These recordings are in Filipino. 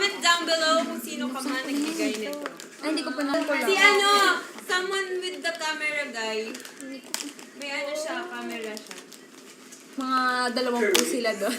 Comment down below kung sino ka man nagbigay nito. Ay, hindi ko pa nakulang. Si someone with the camera guy. May siya, camera siya. Mga 20 sila doon.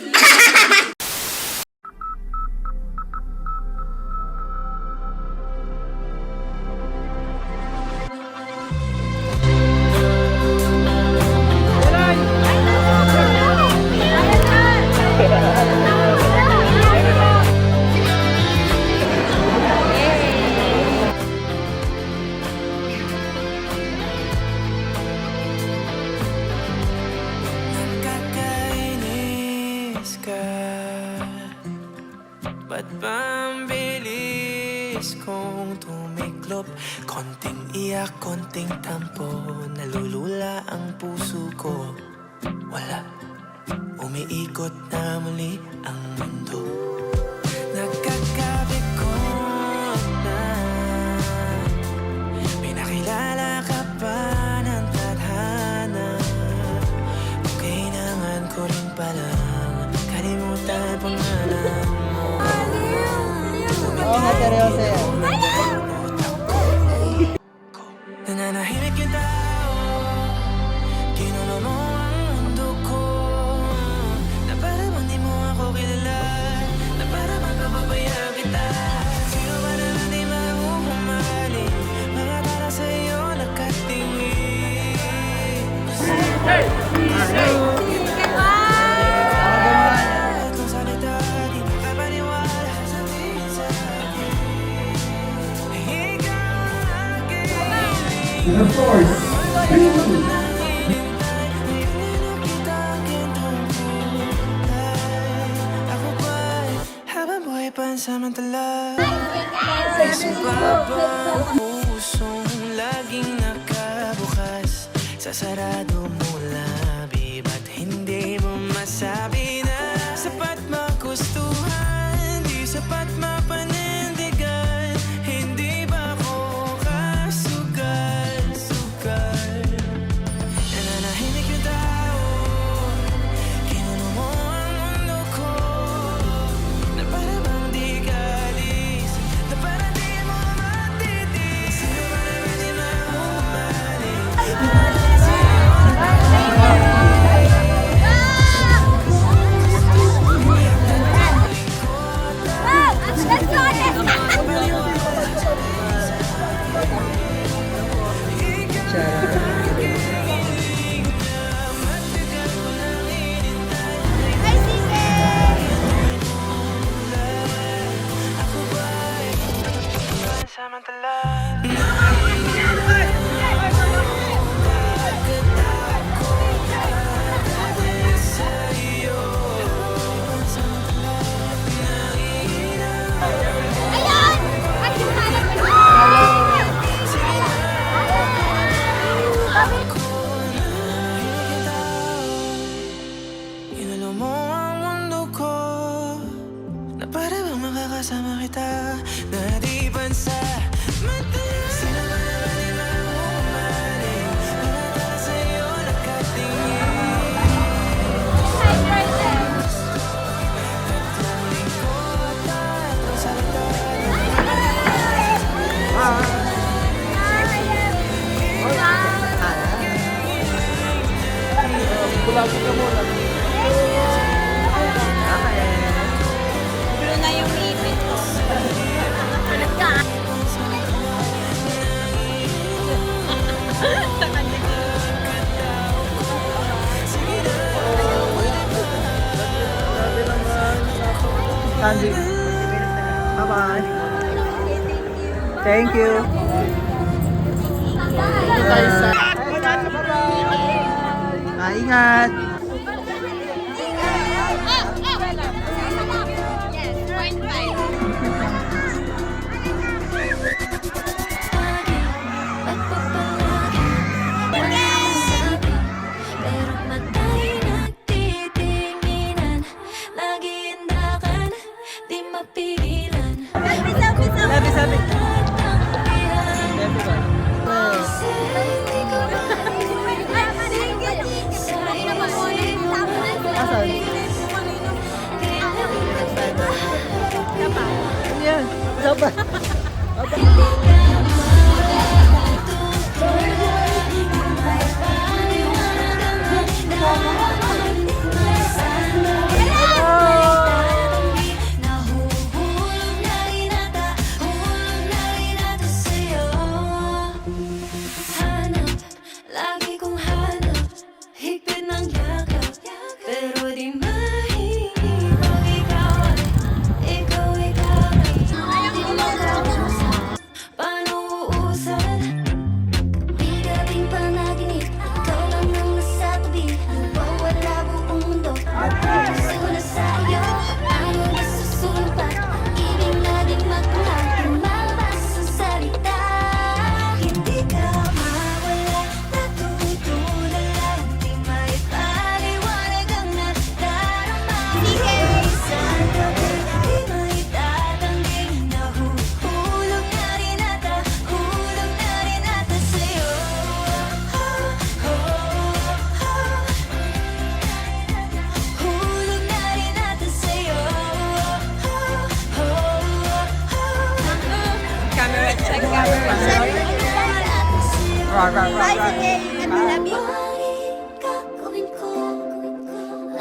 Ba't pambilis kong tumiklop? Konting iyak, konting tampo, nalulula ang puso ko. Wala, umiikot na muli ang mundo. Nagkakabikot na, pinakilala ka pa ng tadhana. Kailangan ko rin palang kalimutan pangalan mo. Oo nga, seryoso yan. Nananahimik yung tao, kinulo mo ang mundo ko. Na para bang di mo ako kilala, na para bang kababayaan kita. Sino ba naman di mahuhumaling, mga tala sa'yo nakatingin. Hey! Kung salita di makapaniwala sa akin. And of course, habang buhay pansamantala, isang babang pusong laging nakabukas. Sa sarado mo labi, ba't hindi mo masabi na sapat magustuhan, di sapat mapanindigan? Hindi ba ako kasugal-sugal? Nananahimik yung tao, kinulo mo ang mundo ko. Na para bang di ka alis, na para di mo matitis. Sino ba naman di mahumaling? Inalo mo ang mundo ko, na para bang makakasama kita, na di bansa mata. Sino ba naman di mahumaling, mga tala sa'yo nakatingin. Katuling ko at ang salita. Blue na yung ngipin ko. Sandy. Bye-bye. Thank you. Ingat. Sabi. Sa Aba. Nahuhulog na rin ata, hulog na rin ata sa'yo. Hanap, lagi kong hanap, higpit ng yakap, pero di mahihiraw. Ikaw ay di magkakaroon. Paano uusan? Di gabing panaginip, ikaw lang ang nasa tabi, nawawala buong mundo. Puso na sa'yo, ano na susulpat, ibig na di magkulang, lumalabas ang salita. Hindi ka mawala, natutulala, hindi maipaliwanag ang nadarama. Isang gabi, di maitatanggi, nahuhulog na rin ata, hulog na rin ata sa'yo. Hulog na rin ata sa'yo. Camera check, camera check. Right. I love you.